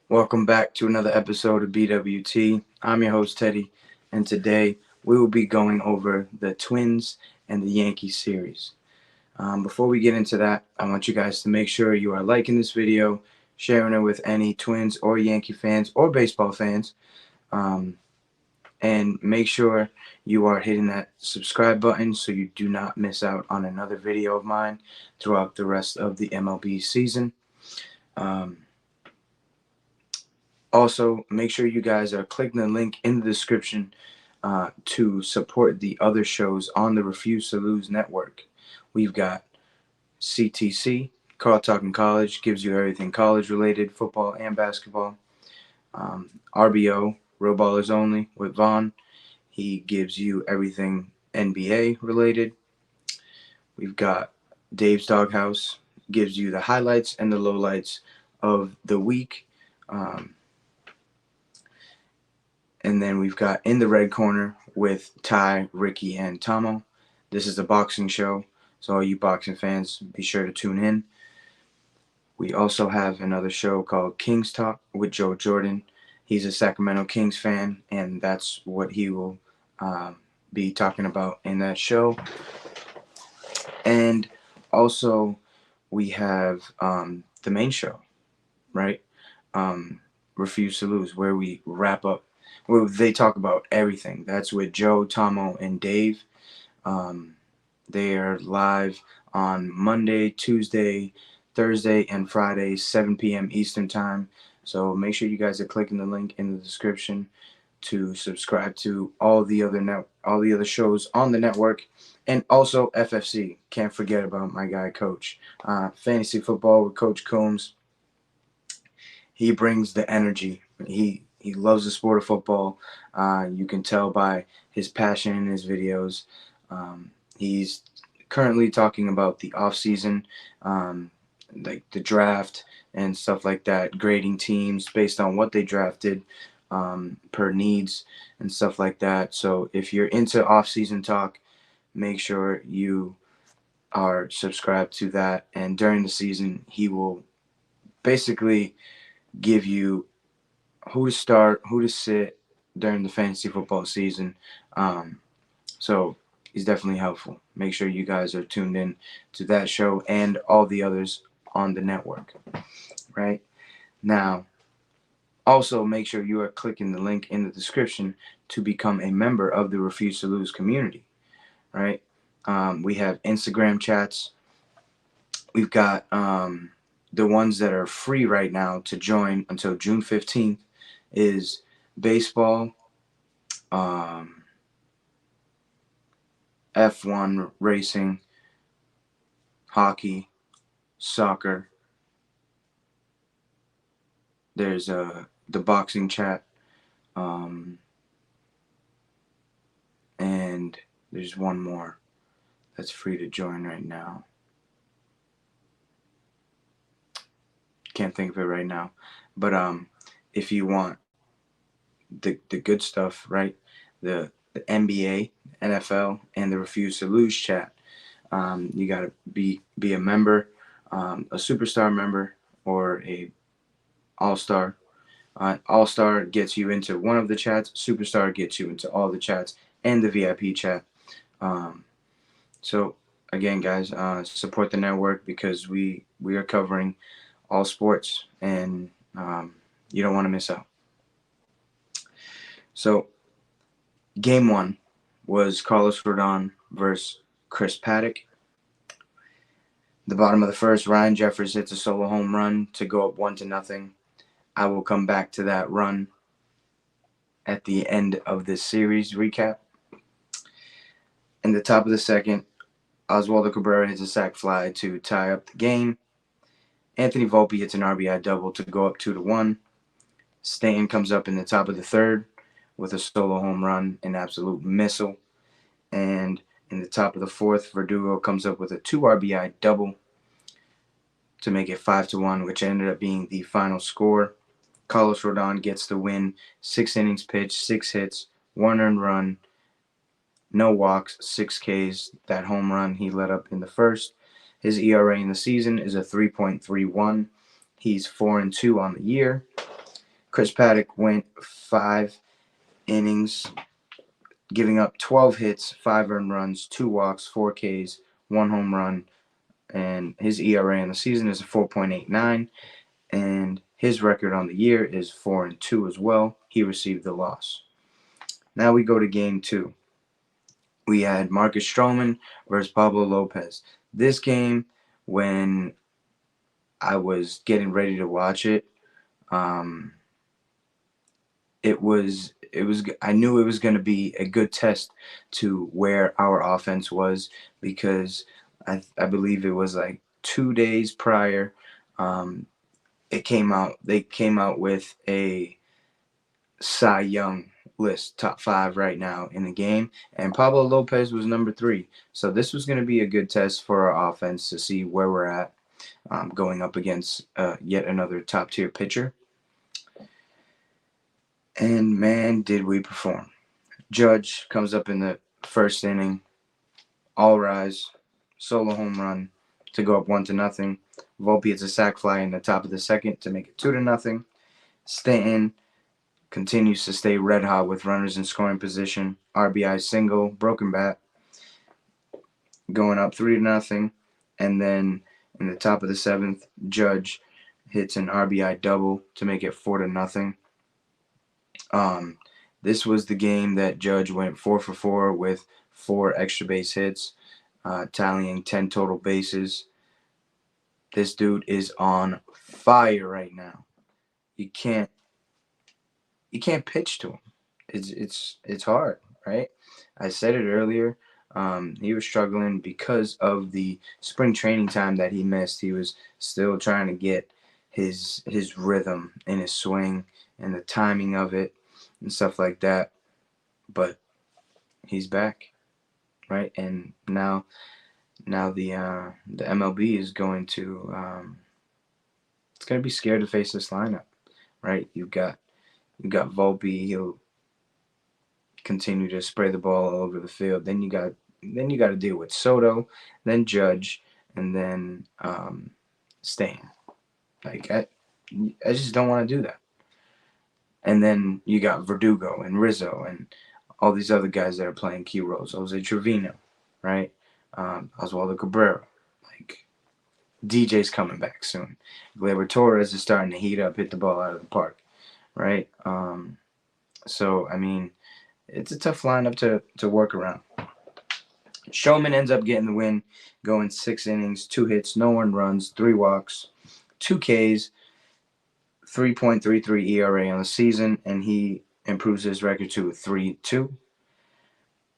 Welcome back to another episode of BWT. I'm your host, Teddy, and today we will be going over the Twins and the Yankees series. Before we get into that, I want you guys to make sure you are liking this video, sharing it with any Twins or Yankee fans or baseball fans, um, and make sure you are hitting that subscribe button so you do not miss out on another video of mine throughout the rest of the MLB season. Um, Also, make sure you guys are clicking the link in the description to support the other shows on the Refuse to Lose network. We've got CTC, Carl Talking College, gives you everything college related, football and basketball. RBO, Row Ballers Only, with Vaughn. He gives you everything NBA related. We've got Dave's Doghouse, gives you the highlights and the lowlights of the week. Um, And then we've got In the Red Corner with Ty, Ricky, and Tomo. This is a boxing show, so all you boxing fans, be sure to tune in. We also have another show called Kings Talk with Joe Jordan. He's a Sacramento Kings fan, and that's what he will be talking about in that show. And also, we have the main show, right? Um, Refuse to Lose, where we wrap up, where they talk about everything. That's with Joe, Tomo, and Dave. Um, they are live on Monday, Tuesday, Thursday, and Friday, 7 p.m. Eastern Time. So make sure you guys are clicking the link in the description to subscribe to all the other shows on the network, and also FFC. Can't forget about my guy, Coach. Fantasy football with Coach Coombs. He brings the energy. He loves the sport of football. You can tell by his passion in his videos. He's currently talking about the off season, like the draft and stuff like that, grading teams based on what they drafted, per needs and stuff like that. So if you're into off season talk, make sure you are subscribed to that. And during the season, he will basically give you who to start, who to sit during the fantasy football season. Um, so he's definitely helpful. Make sure you guys are tuned in to that show and all the others on the network. Right now, also make sure you are clicking the link in the description to become a member of the Refuse to Lose community. Right, we have Instagram chats. We've got the ones that are free right now to join until June 15th is baseball, um, F1 racing, hockey, soccer. There's the boxing chat, um, and there's one more that's free to join right now. Can't think of it right now, but if you want the good stuff, right? The NBA, NFL, and the Refuse to Lose chat. You got to be a member, a superstar member, or a all star. All star gets you into one of the chats. Superstar gets you into all the chats and the VIP chat. Um, so again, guys, support the network because we are covering all sports, and you don't want to miss out. So game one was Carlos Rodon versus Chris Paddock. The bottom of the first, Ryan Jeffers hits a solo home run to go up 1-0. I will come back to that run at the end of this series recap. In the top of the second, Oswaldo Cabrera hits a sac fly to tie up the game. Anthony Volpe hits an RBI double to go up 2-1. Stanton comes up in the top of the third with a solo home run, an absolute missile. And in the top of the fourth, Verdugo comes up with a 2 RBI double to make it 5-1, which ended up being the final score. Carlos Rodon gets the win. 6 innings pitched, 6 hits, 1 earned run, no walks, 6 Ks. That home run he let up in the first. His ERA in the season is a 3.31. He's 4-2 on the year. Chris Paddock went 5 innings, giving up 12 hits, 5 earned runs, 2 walks, 4 Ks, 1 home run, and his ERA on the season is a 4.89, and his record on the year is 4-2 as well. He received the loss. Now we go to game 2. We had Marcus Stroman versus Pablo Lopez. This game, when I was getting ready to watch it, um, I knew it was going to be a good test to where our offense was, because I believe it was like 2 days prior. Um, they came out with a Cy Young list, top 5 right now in the game, and Pablo Lopez was number 3. So this was going to be a good test for our offense to see where we're at, going up against yet another top tier pitcher. And man, did we perform. Judge comes up in the first inning, all rise, solo home run to go up 1-0. Volpe hits a sac fly in the top of the second to make it 2-0. Stanton continues to stay red hot with runners in scoring position. RBI single, broken bat, going up 3-0. And then in the top of the seventh, Judge hits an RBI double to make it 4-0. This was the game that Judge went 4 for 4 with 4 extra base hits, tallying 10 total bases. This dude is on fire right now. You can't pitch to him. It's hard, right? I said it earlier. He was struggling because of the spring training time that he missed. He was still trying to get his rhythm in his swing and the timing of it and stuff like that. But he's back, right? And now the MLB is going to it's going to be scared to face this lineup, right? You've got Volpe. He'll continue to spray the ball all over the field. Then you got to deal with Soto, then Judge, and then Stan. Like I just don't want to do that. And then you got Verdugo and Rizzo and all these other guys that are playing key roles. Jose Trevino, right? Oswaldo Cabrera. Like, DJ's coming back soon. Gleyber Torres is starting to heat up, hit the ball out of the park, right? So, I mean, it's a tough lineup to work around. Showman ends up getting the win, going 6 innings, 2 hits, no earned runs, 3 walks, 2 Ks, 3.33 ERA on the season, and he improves his record to 3-2.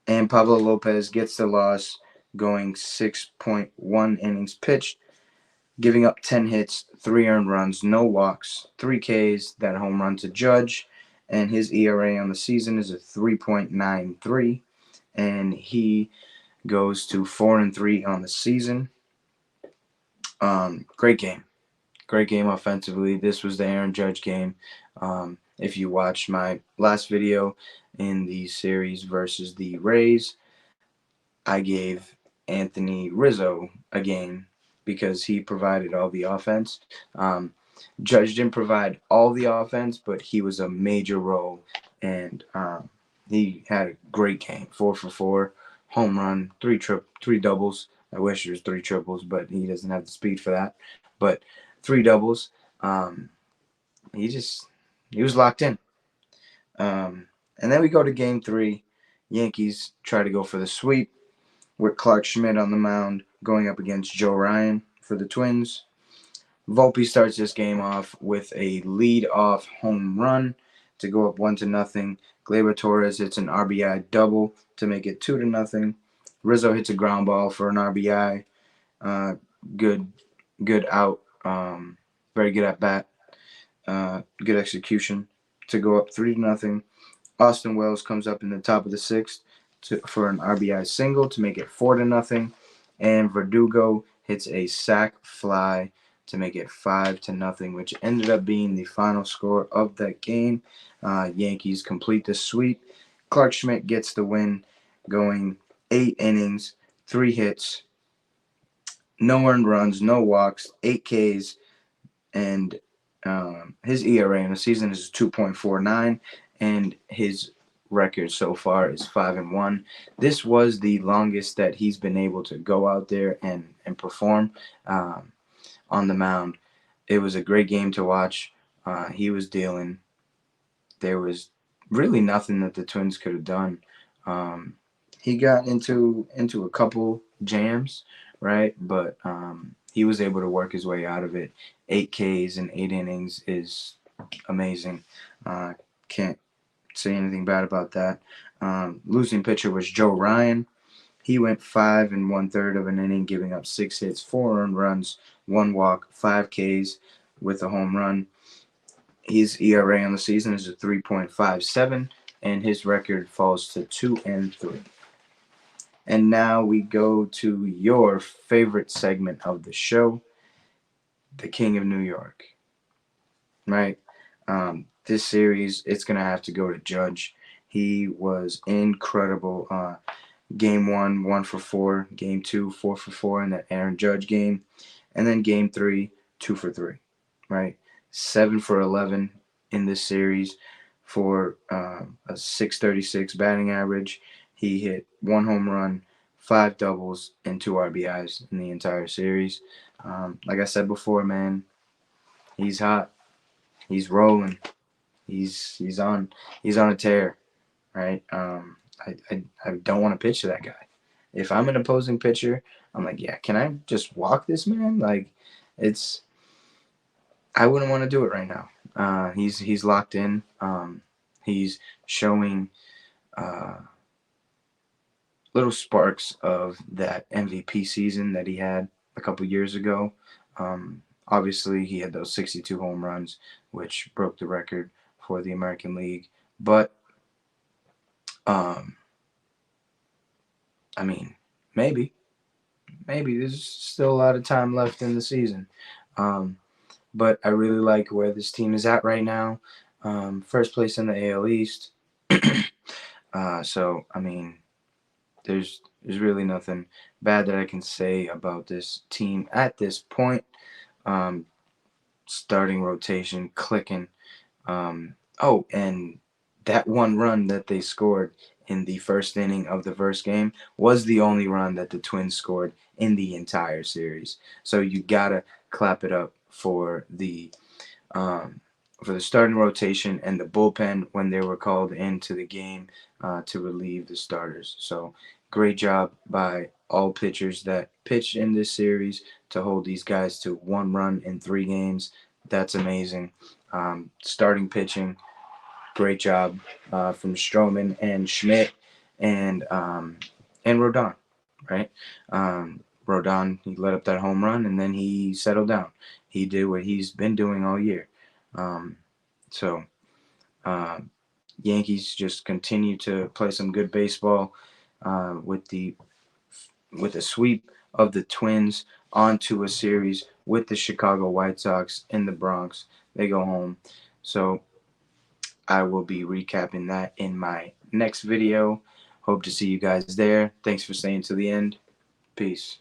And Pablo Lopez gets the loss, going 6.1 innings pitched, giving up 10 hits, 3 earned runs, no walks, 3 Ks, that home run to Judge, and his ERA on the season is a 3.93, and he goes to 4-3 on the season. Great game offensively. This was the Aaron Judge game. If you watched my last video in the series versus the Rays, I gave Anthony Rizzo a game because he provided all the offense. Judge didn't provide all the offense, but he was a major role, and he had a great game. 4 for 4, home run, 3 doubles. I wish there was 3 triples, but he doesn't have the speed for that. But 3 doubles. He was locked in. And then we go to game 3. Yankees try to go for the sweep with Clark Schmidt on the mound going up against Joe Ryan for the Twins. Volpe starts this game off with a lead-off home run to go up 1-0. Gleyber Torres hits an RBI double to make it 2-0. Rizzo hits a ground ball for an RBI. Good out. Very good at bat. Good execution to go up 3-0. Austin Wells comes up in the top of the 6th for an RBI single to make it 4-0. And Verdugo hits a sac fly to make it 5-0, which ended up being the final score of that game. Yankees complete the sweep. Clark Schmidt gets the win, going 8 innings, 3 hits, no earned runs, no walks, 8 Ks, and his ERA in the season is 2.49, and his record so far is 5-1. This was the longest that he's been able to go out there and perform on the mound. It was a great game to watch. He was dealing. There was really nothing that the Twins could have done. Um, he got into a couple jams, right? But he was able to work his way out of it. 8 Ks in 8 innings is amazing. Can't say anything bad about that. Losing pitcher was Joe Ryan. He went 5 1/3 of an inning, giving up 6 hits, 4 earned runs, 1 walk, 5 Ks with a home run. His ERA on the season is a 3.57, and his record falls to 2-3. And now we go to your favorite segment of the show, the King of New York. Right? This series, it's gonna have to go to Judge. He was incredible. Game 1, 1 for 4. Game 2, 4 for 4 in that Aaron Judge game, and then Game 3, 2 for 3. Right? 7 for 11 in this series for a 636 batting average. He hit 1 home run, 5 doubles, and 2 RBIs in the entire series. Like I said before, man, he's hot. He's rolling. He's on a tear, right? I don't want to pitch to that guy. If I'm an opposing pitcher, I'm like, yeah, can I just walk this man? Like, it's I wouldn't want to do it right now. He's locked in. He's showing uh, little sparks of that MVP season that he had a couple years ago. Obviously, he had those 62 home runs, which broke the record for the American League. But um, I mean, maybe there's still a lot of time left in the season. Um, but I really like where this team is at right now. First place in the AL East. So I mean, there's really nothing bad that I can say about this team at this point. Um, Starting rotation clicking. Oh, and that one run that they scored in the first inning of the first game was the only run that the Twins scored in the entire series. So you gotta clap it up um, for the starting rotation and the bullpen when they were called into the game to relieve the starters. So great job by all pitchers that pitched in this series to hold these guys to 1 run in 3 games. That's amazing. Starting pitching, great job from Stroman and Schmidt and Rodon, right? Rodon, he let up that home run and then he settled down. He did what he's been doing all year. Um, so uh, Yankees just continue to play some good baseball with the sweep of the Twins onto a series with the Chicago White Sox in the Bronx. They go home. So I will be recapping that in my next video. Hope to see you guys there. Thanks for staying to the end. Peace.